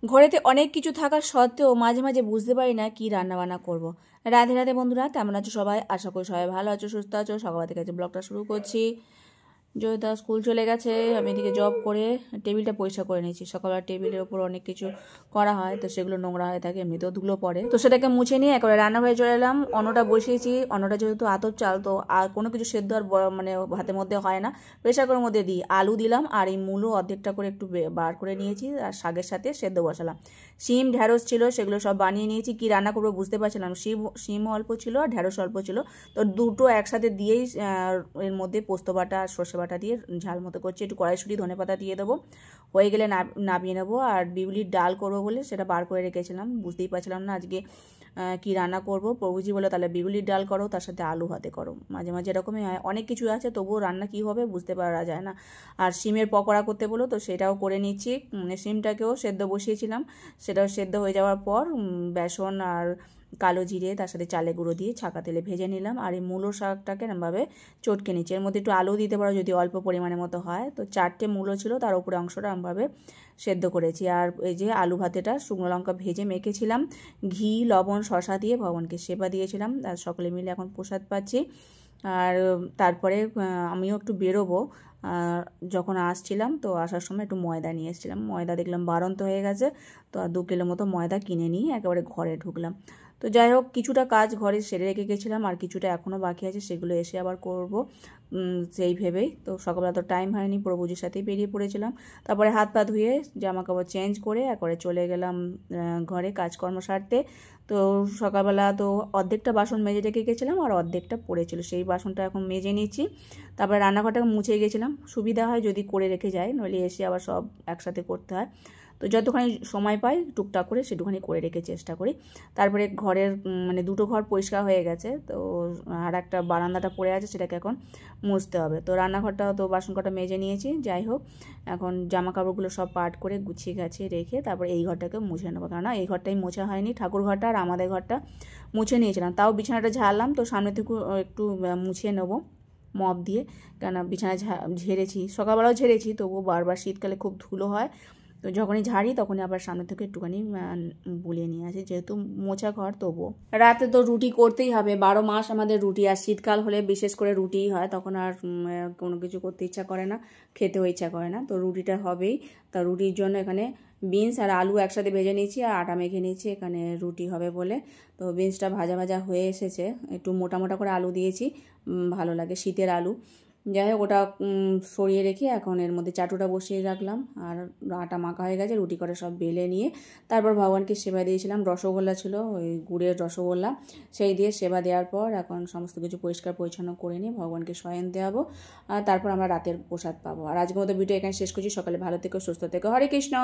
ঘরেতে অনেক কিছু থাকা সত্ত্বেও মাঝে মাঝে বুঝতে পারি না কি রান্নাবান্না করব। রাধে রাধে বন্ধুরা, কেমন আছো সবাই? আশা করি সবাই ভালো আছো, সুস্থ আছো। সকাল থেকে আজকে ব্লগটা শুরু করছি। জয়িতা স্কুল চলে গেছে, আমি এদিকে জব করে টেবিলটা পরিষ্কার করে নিয়েছি। সকালবেলা টেবিলের ওপর অনেক কিছু করা হয়, তো সেগুলো নোংরা হয়ে থাকে, এমনিতেও ধুলো পড়ে, তো সেটাকে মুছে নিয়ে একবারে রান্নাঘরে চলে এলাম। অন্নটা বসিয়েছি। অন্নটা যেহেতু আতপ চাল, তো আর কোনো কিছু সেদ্ধ আর মানে ভাতের মধ্যে হয় না, প্রেশার কুকারের মধ্যে দিই। আলু দিলাম আর এই মূলো অর্ধেকটা করে একটু বার করে নিয়েছি, আর শাকের সাথে সেদ্ধ বসালাম। শিম ঢ্যাঁড়স ছিল, সেগুলো সব বানিয়ে নিয়েছি। কি রান্না করবো বুঝতে পারছিলাম। শিম অল্প ছিল আর ঢ্যাঁড়স অল্প ছিল, তো দুটো একসাথে দিয়েই এর মধ্যে পোস্ত বাটা আর সর্ষে বাটা দিয়ে ঝাল মতো করছি। একটু কড়াইশুঁটি ধনেপাতা দিয়ে দেবো, হয়ে গেলে নামিয়ে নেবো। আর বিউলির ডাল করবো বলে সেটা বার করে রেখেছিলাম, বুঝতেই পারছিলাম না আজকে কি রান্না করব। প্রভুজি বলে তাহলে বিউলির ডাল করো, তার সাথে আলু ভাতে করো। মাঝে মাঝে এরকমই হয়, অনেক কিছু আছে তবুও রান্না কি হবে বুঝতে পারা যায় না। আর শিমের পকোড়া করতে বলো, তো সেটাও করে নিচ্ছি। শিমটাকেও সেদ্ধ বসিয়েছিলাম, সেটাও সেদ্ধ হয়ে যাওয়ার পর বেসন আর কালো জিরে তার সাথে চালের গুঁড়ো দিয়ে ছাকা তেলে ভেজে নিলাম। আর এই মূলো শাকটাকে এরমভাবে চটকে নিচ্ছি। এর মধ্যে একটু আলু দিতে পারো যদি অল্প পরিমাণের মতো হয়। তো 4টে মূলো ছিল, তার উপরে অংশটা এরমভাবে সেদ্ধ করেছি। আর এই যে আলু ভাতেটা শুকনো লঙ্কা ভেজে মেখেছিলাম, ঘি লবণ শসা দিয়ে ভগবানকে সেবা দিয়েছিলাম। আর সকলে মিলে এখন প্রসাদ পাচ্ছি। আর তারপরে আমিও একটু বেরোবো। যখন আসছিলাম, তো আসার সময় একটু ময়দা নিয়ে এসেছিলাম। ময়দা দেখলাম বাড়ন্ত হয়ে গেছে, তো আর 2 কিলো মতো ময়দা কিনে নিয়ে একেবারে ঘরে ঢুকলাম। তো যাই হোক, কিছুটা কাজ ঘরে সেরে রেখে গেছিলাম, আর কিছুটা এখনও বাকি আছে, সেগুলো এসে আবার করব সেই ভেবেই। তো সকালবেলা তো টাইম হয়নি, প্রভুজির সাথেই বেরিয়ে পড়েছিলাম। তারপরে হাত পা ধুয়ে জামা কাপড় চেঞ্জ করে একবারে চলে গেলাম ঘরে কাজকর্ম সারতে। তো সকালবেলা তো অর্ধেকটা বাসন মেজে রেখে গেছিলাম, আর অর্ধেকটা পড়েছিল, সেই বাসনটা এখন মেজে নিচ্ছি। তারপরে রান্নাঘরটাকে মুছে গেছিলাম, সুবিধা হয় যদি করে রেখে যায়, নইলে এসে আবার সব একসাথে করতে হয়। তো যতখানি সময় পাই টুকটাক করে সেটুখানি করে রেখে চেষ্টা করি। তারপরে ঘরের মানে 2টো ঘর পরিষ্কার হয়ে গেছে, তো আর একটা বারান্দাটা পড়ে আছে, সেটাকে এখন মুছতে হবে। তো রান্নাঘরটা তো বাসন কটা মেজে নিয়েছি। যাই হোক, এখন জামা কাপড়গুলো সব পাট করে গুছিয়ে গাছিয়ে রেখে তারপর এই ঘরটাকে মুছে নেবো, কেননা এই ঘরটাই মোছা হয়নি। ঠাকুর ঘরটা আর আমাদের ঘরটা মুছে নিয়েছিলাম, তাও বিছানাটা ঝাড়লাম, তো সামনে থেকে একটু মুছিয়ে নেবো মপ দিয়ে। কেন বিছানা ঝেড়েছি, সকালবেলাও ঝেড়েছি, তবুও বারবার শীতকালে খুব ধুলো হয়, তো যখনই ঝাড়ি তখনই আবার সামনে থেকে একটুখানি বুলিয়ে নিয়ে আসি, যেহেতু মোছা ঘর। তবুও রাতে তো রুটি করতেই হবে, 12 মাস আমাদের রুটি। আর শীতকাল হলে বিশেষ করে রুটিই হয়, তখন আর কোনো কিছু করতে ইচ্ছা করে না, খেতেও ইচ্ছা করে না, তো রুটিটা হবেই। তা রুটির জন্য এখানে বিনস আর আলু একসাথে ভেজে নিয়েছি, আর আটা মেখে নিয়েছি এখানে রুটি হবে বলে। তো বিনসটা ভাজা ভাজা হয়ে এসেছে, একটু মোটা মোটা করে আলু দিয়েছি, ভালো লাগে শীতের আলু। যাই হোক, ওটা সরিয়ে রেখে এখন এর মধ্যে চাটুটা বসিয়ে রাখলাম। আর আটা মাখা হয়ে গেছে, রুটি করে সব বেলে নিয়ে তারপর ভগবানকে সেবা দিয়েছিলাম। রসগোল্লা ছিল, ওই গুড়ের রসগোল্লা, সেই দিয়ে সেবা দেওয়ার পর এখন সমস্ত কিছু পরিষ্কার পরিচ্ছন্ন করে নিয়ে ভগবানকে শয়ন দেওয়াবো, আর তারপর আমরা রাতের প্রসাদ পাবো। আর আজকের মতো ভিডিও এখানে শেষ করছি। সকালে ভালো থেকো, সুস্থ থেকো। হরে কৃষ্ণ।